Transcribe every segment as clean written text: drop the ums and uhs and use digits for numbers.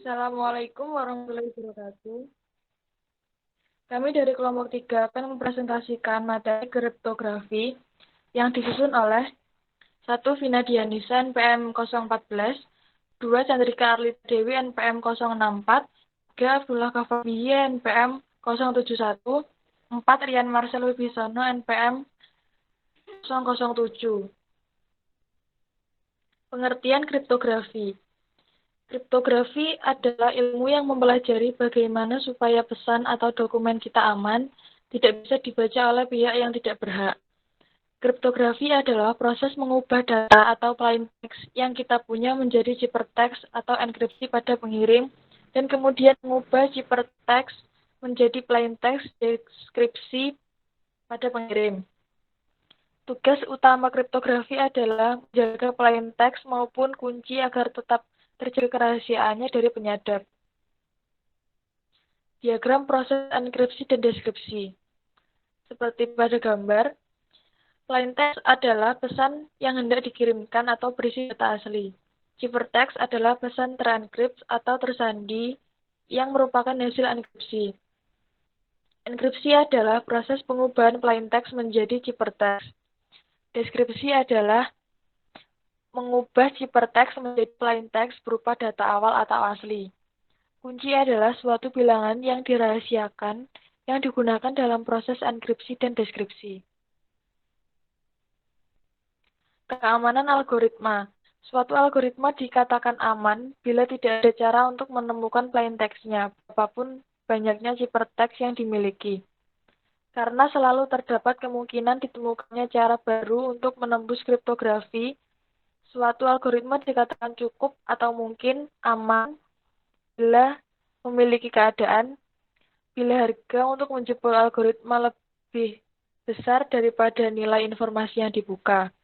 Assalamualaikum warahmatullahi wabarakatuh. Kami dari kelompok 3 akan mempresentasikan materi kriptografi yang disusun oleh 1. Vina Dianisa NPM 014, 2. Chandrika Arlita Dewi NPM 064, 3. Abdullah Kafabiye NPM 071, 4. Rian Marcel Wibisono NPM 007. Pengertian kriptografi. Kriptografi adalah ilmu yang mempelajari bagaimana supaya pesan atau dokumen kita aman, tidak bisa dibaca oleh pihak yang tidak berhak. Kriptografi adalah proses mengubah data atau plain text yang kita punya menjadi ciphertext atau enkripsi pada pengirim, dan kemudian mengubah ciphertext menjadi plain text deskripsi pada pengirim. Tugas utama kriptografi adalah menjaga plain text maupun kunci agar tetap terjaga kerahasiaannya dari penyadap. Diagram proses enkripsi dan deskripsi. Seperti pada gambar, plain text adalah pesan yang hendak dikirimkan atau berisi data asli. Ciphertext adalah pesan terenkripsi atau tersandi yang merupakan hasil enkripsi. Enkripsi adalah proses pengubahan plain text menjadi ciphertext. Deskripsi adalah mengubah ciphertext menjadi plain text berupa data awal atau asli. Kunci adalah suatu bilangan yang dirahasiakan yang digunakan dalam proses enkripsi dan deskripsi. Keamanan algoritma. Suatu algoritma dikatakan aman bila tidak ada cara untuk menemukan plain text-nya, apapun banyaknya ciphertext yang dimiliki. Karena selalu terdapat kemungkinan ditemukannya cara baru untuk menembus kriptografi, suatu algoritma dikatakan cukup atau mungkin aman bila memiliki keadaan bila harga untuk menjebol algoritma lebih besar daripada nilai informasi yang dibuka.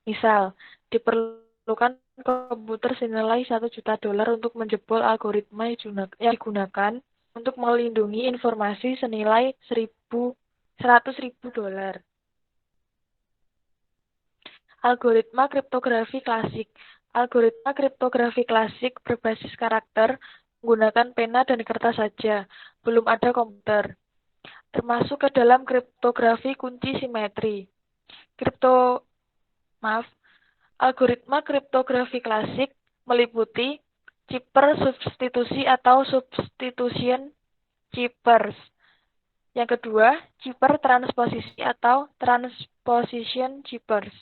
Misal, diperlukan komputer senilai $1 juta untuk menjebol algoritma yang digunakan untuk melindungi informasi senilai $100.000. Algoritma kriptografi klasik. Algoritma kriptografi klasik berbasis karakter menggunakan pena dan kertas saja, belum ada komputer. Termasuk ke dalam kriptografi kunci simetri. Algoritma kriptografi klasik meliputi cipher substitusi atau substitution ciphers. Yang kedua, cipher transposisi atau transposition ciphers.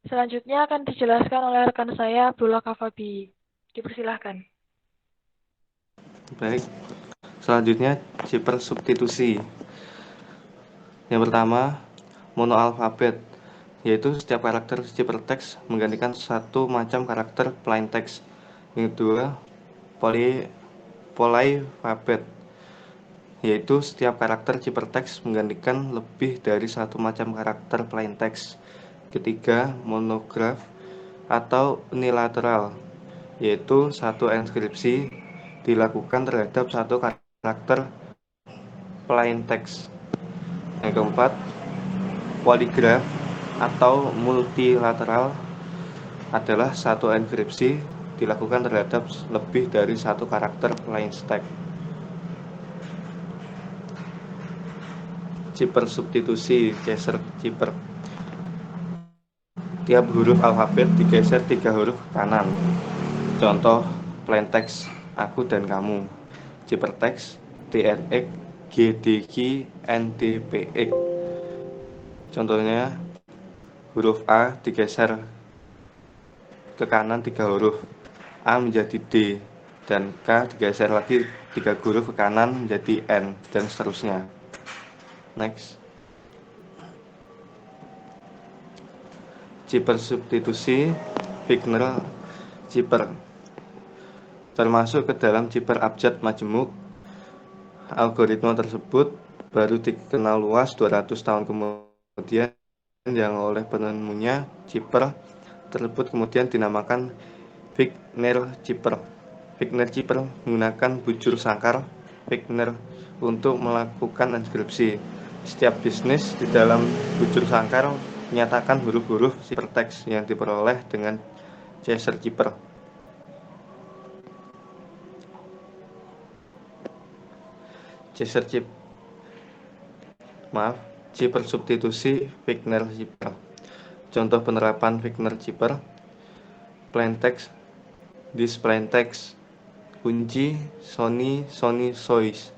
Selanjutnya akan dijelaskan oleh rekan saya, Abdullah Kafabi. Dipersilahkan. Baik, selanjutnya cipher substitusi. Yang pertama, monoalfabet, yaitu setiap karakter ciphertext menggantikan satu macam karakter plain text. Yang kedua, polyalfabet, yaitu setiap karakter ciphertext menggantikan lebih dari satu macam karakter plain text. Ketiga, monograph atau unilateral, yaitu satu enkripsi dilakukan terhadap satu karakter plain text. Yang keempat, polygraph atau multilateral adalah satu enkripsi dilakukan terhadap lebih dari satu karakter plain text. Cipher substitusi, geser cipher. Tiap huruf alfabet digeser 3 huruf ke kanan. Contoh plain text, aku dan kamu. Ciphertext, DRX, GDQ, NDPX. Contohnya, huruf A digeser ke kanan 3 huruf, A menjadi D, dan K digeser lagi 3 huruf ke kanan menjadi N, dan seterusnya. Next. Cipher substitusi, Wigner cipher, termasuk ke dalam cipher abjad majemuk. Algoritma tersebut baru dikenal luas 200 tahun kemudian, yang oleh penemunya cipher tersebut kemudian dinamakan Wigner cipher. Wigner cipher menggunakan bujur sangkar Wigner untuk melakukan enkripsi. Setiap bisnis di dalam bujur sangkar menyatakan huruf-huruf ciphertext yang diperoleh dengan geser cipher. Zipper substitusi Wigner-Zipper. Contoh penerapan Wigner-Zipper: plaintext, this plaintext, kunci, Sony, Sois,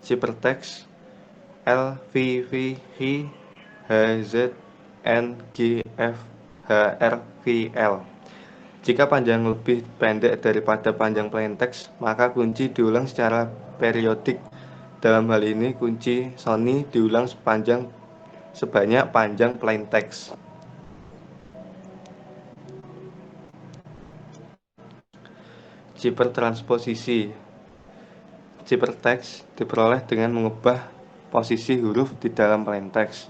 Zippertext, LVVV, HZ, NGF, HRVL. Jika panjang lebih pendek daripada panjang plaintext, maka kunci diulang secara periodik. Dalam hal ini, kunci Sony diulang sebanyak panjang plaintext. Zipper transposisi. Zippertext diperoleh dengan mengubah posisi huruf di dalam plaintext.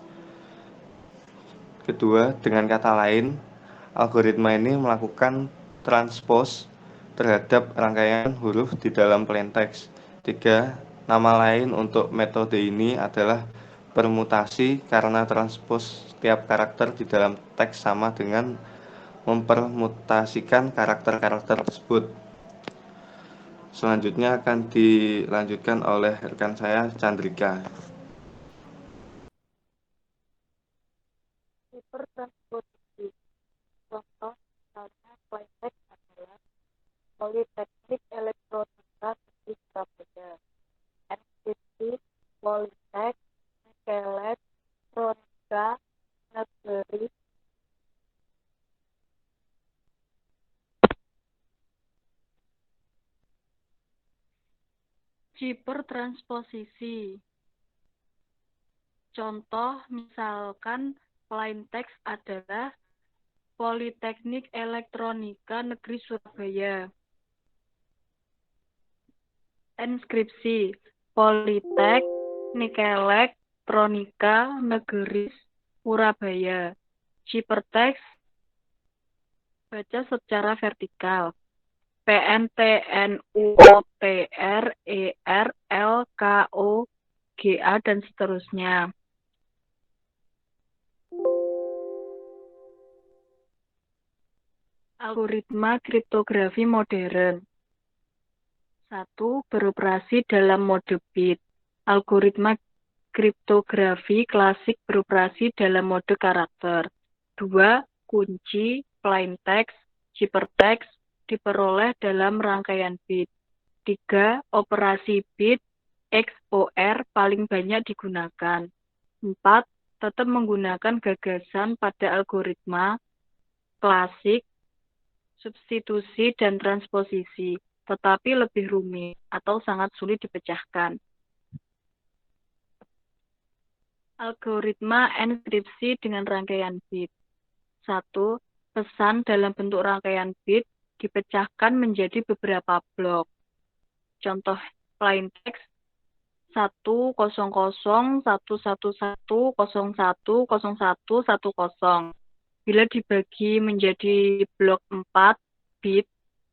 Kedua, dengan kata lain, algoritma ini melakukan transpose terhadap rangkaian huruf di dalam plaintext. 3. Nama lain untuk metode ini adalah permutasi, karena transpose setiap karakter di dalam teks sama dengan mempermutasikan karakter-karakter tersebut. Selanjutnya akan dilanjutkan oleh rekan saya, Chandrika. Zipper transposisi. Contoh misalnya plaintext adalah Politeknik Elektronika Negeri Surabaya, Enkripsi Politek Elektronika Negeri Zipper transposisi. Contoh misalkan plaintext adalah Politeknik Elektronika Negeri Surabaya. Enskripsi Politeknik Elektronika Negeri Surabaya. Zippertext baca secara vertikal. PNTNUOTRERLKOGA dan seterusnya. Algoritma kriptografi modern. 1. Beroperasi dalam mode bit. Algoritma kriptografi klasik beroperasi dalam mode karakter. 2. Kunci, plaintext, zippertext diperoleh dalam rangkaian bit. 3. Operasi bit XOR paling banyak digunakan. 4. Tetap menggunakan gagasan pada algoritma klasik, substitusi dan transposisi, tetapi lebih rumit atau sangat sulit dipecahkan. Algoritma enskripsi dengan rangkaian bit. 1. Pesan dalam bentuk rangkaian bit dipecahkan menjadi beberapa blok. Contoh plaintext 10011010110. Bila dibagi menjadi blok 4 bit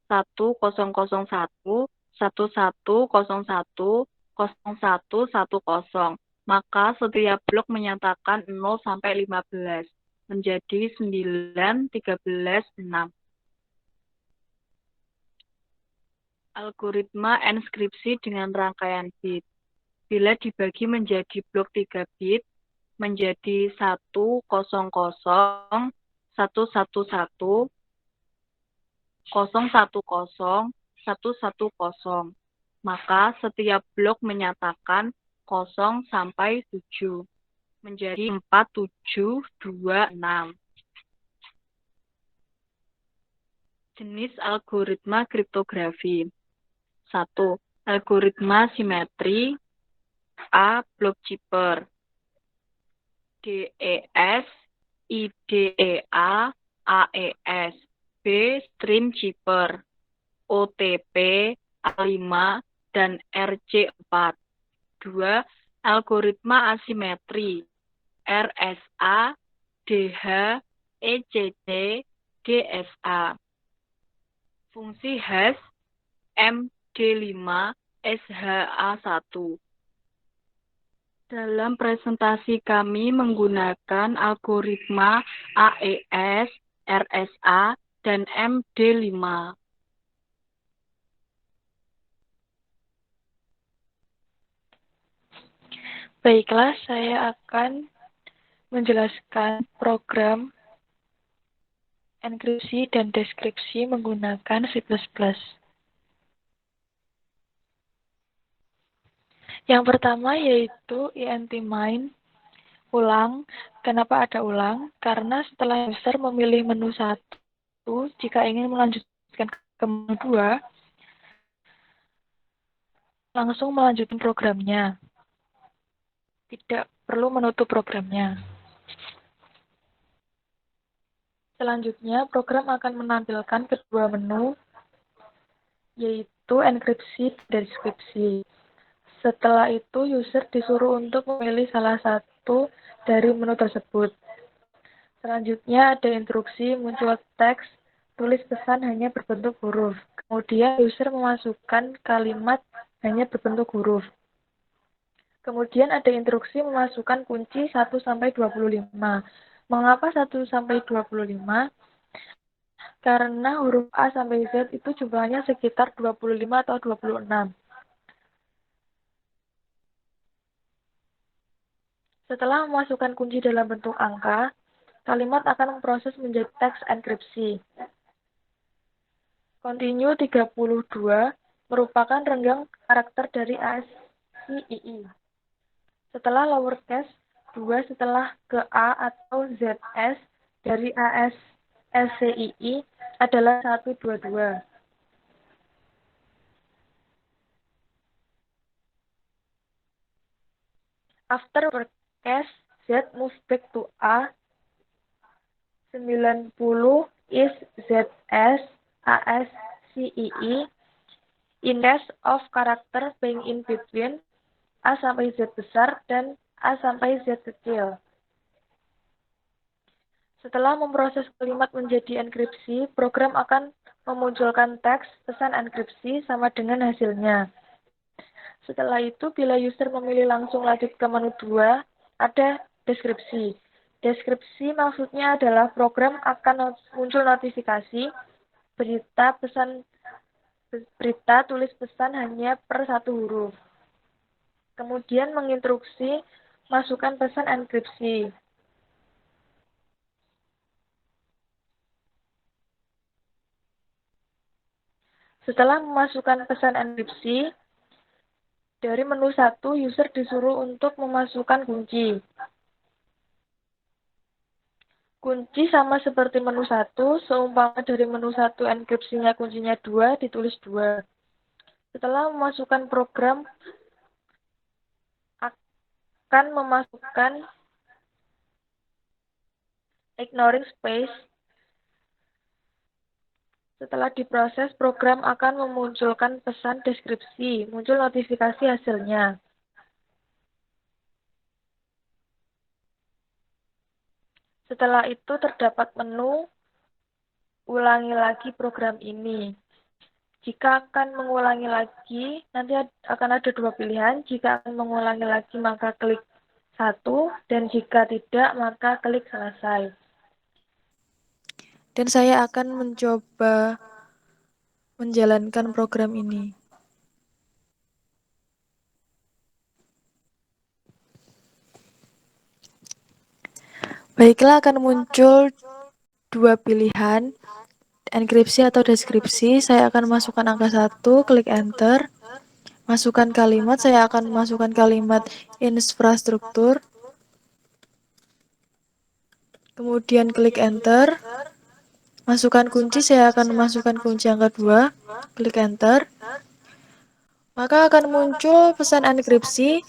1001110110, maka setiap blok menyatakan 0 sampai 15 menjadi 9, 13, 6. Algoritma enskripsi dengan rangkaian bit. Bila dibagi menjadi blok 3 bit menjadi 100, 111, 010, 110, maka setiap blok menyatakan 0 sampai 7 menjadi 4, 7, 2, 6. Jenis algoritma kriptografi. 1. Algoritma simetri. A. Block Zipper. DES, IDEA, AES. B. Stream Zipper. OTP, A5, dan RC4. 2. Algoritma asimetri. RSA, DH, ECC, DSA. Fungsi hash MD5 SHA1. Dalam presentasi kami menggunakan algoritma AES, RSA, dan MD5. Baiklah, saya akan menjelaskan program enkripsi dan deskripsi menggunakan C++. Yang pertama yaitu int-main ulang. Kenapa ada ulang? Karena setelah user memilih menu 1, jika ingin melanjutkan ke menu 2, langsung melanjutkan programnya. Tidak perlu menutup programnya. Selanjutnya, program akan menampilkan kedua menu, yaitu enkripsi dan deskripsi. Setelah itu, user disuruh untuk memilih salah satu dari menu tersebut. Selanjutnya, ada instruksi muncul teks, tulis pesan hanya berbentuk huruf. Kemudian, user memasukkan kalimat hanya berbentuk huruf. Kemudian, ada instruksi memasukkan kunci 1-25. Mengapa 1-25? Karena huruf A sampai Z itu jumlahnya sekitar 25 atau 26. Setelah memasukkan kunci dalam bentuk angka, kalimat akan memproses menjadi teks enkripsi. Continue 32 merupakan renggang karakter dari ASCII. Setelah lowercase 2 setelah ke A atau ZS dari ASCII adalah 122. After lowercase Z move back to A, 90 is ZS ASCII. In case of character being in between A sampai Z besar dan A sampai Z kecil. Setelah memproses kalimat menjadi enkripsi, program akan memunculkan teks pesan enkripsi sama dengan hasilnya. Setelah itu, bila user memilih langsung lanjut ke menu 2, ada deskripsi. Deskripsi maksudnya adalah program akan muncul notifikasi berita tulis pesan hanya per satu huruf. Kemudian menginstruksi masukkan pesan enkripsi. Setelah memasukkan pesan enkripsi, dari menu 1, user disuruh untuk memasukkan kunci. Kunci sama seperti menu 1, seumpama dari menu 1 enkripsinya kuncinya 2, ditulis 2. Setelah memasukkan program, akan memasukkan ignoring space. Setelah diproses, program akan memunculkan pesan deskripsi, muncul notifikasi hasilnya. Setelah itu terdapat menu, ulangi lagi program ini. Jika akan mengulangi lagi, nanti akan ada dua pilihan. Jika akan mengulangi lagi, maka klik 1, dan jika tidak, maka klik selesai. Dan saya akan mencoba menjalankan program ini. Baiklah, akan muncul dua pilihan, enkripsi atau deskripsi. Saya akan masukkan angka 1, klik enter. Masukkan kalimat, saya akan masukkan kalimat infrastruktur. Kemudian klik enter. Masukkan kunci, saya akan memasukkan kunci angka 2, klik enter. Maka akan muncul pesan enkripsi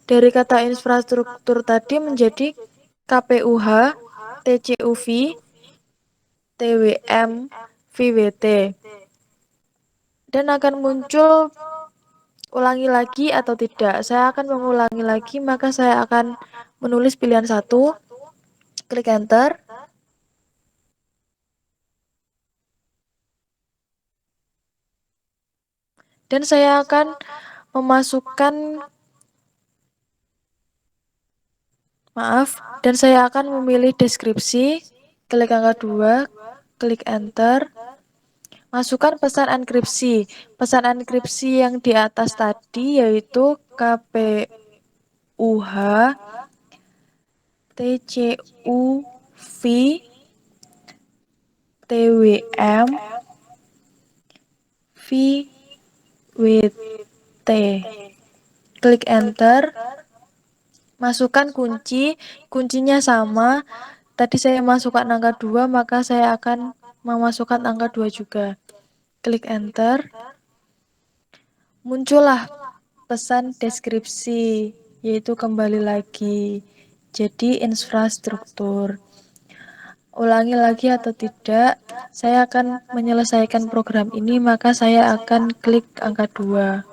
dari kata infrastruktur tadi menjadi KPUH, TCUV, TWM, VWT. Dan akan muncul ulangi lagi atau tidak. Saya akan mengulangi lagi, maka saya akan menulis pilihan 1, klik enter. Dan saya akan memasukkan dan saya akan memilih deskripsi, klik angka 2, klik enter. Masukkan pesan enkripsi. Pesan enkripsi yang di atas tadi yaitu KP TCUH, TCUV, TWM, VWT. Klik enter. Masukkan kuncinya sama. Tadi saya masukkan angka 2, maka saya akan memasukkan angka 2 juga. Klik enter. Muncullah pesan deskripsi, yaitu kembali lagi. Jadi infrastruktur. Ulangi lagi atau tidak, saya akan menyelesaikan program ini, maka saya akan klik angka 2.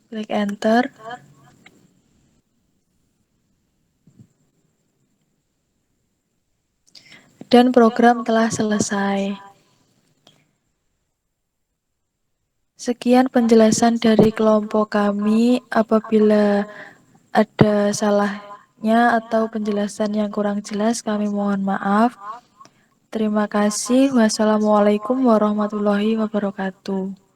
Klik enter. Dan program telah selesai. Sekian penjelasan dari kelompok kami. Apabila ada salahnya atau penjelasan yang kurang jelas, kami mohon maaf. Terima kasih. Wassalamualaikum warahmatullahi wabarakatuh.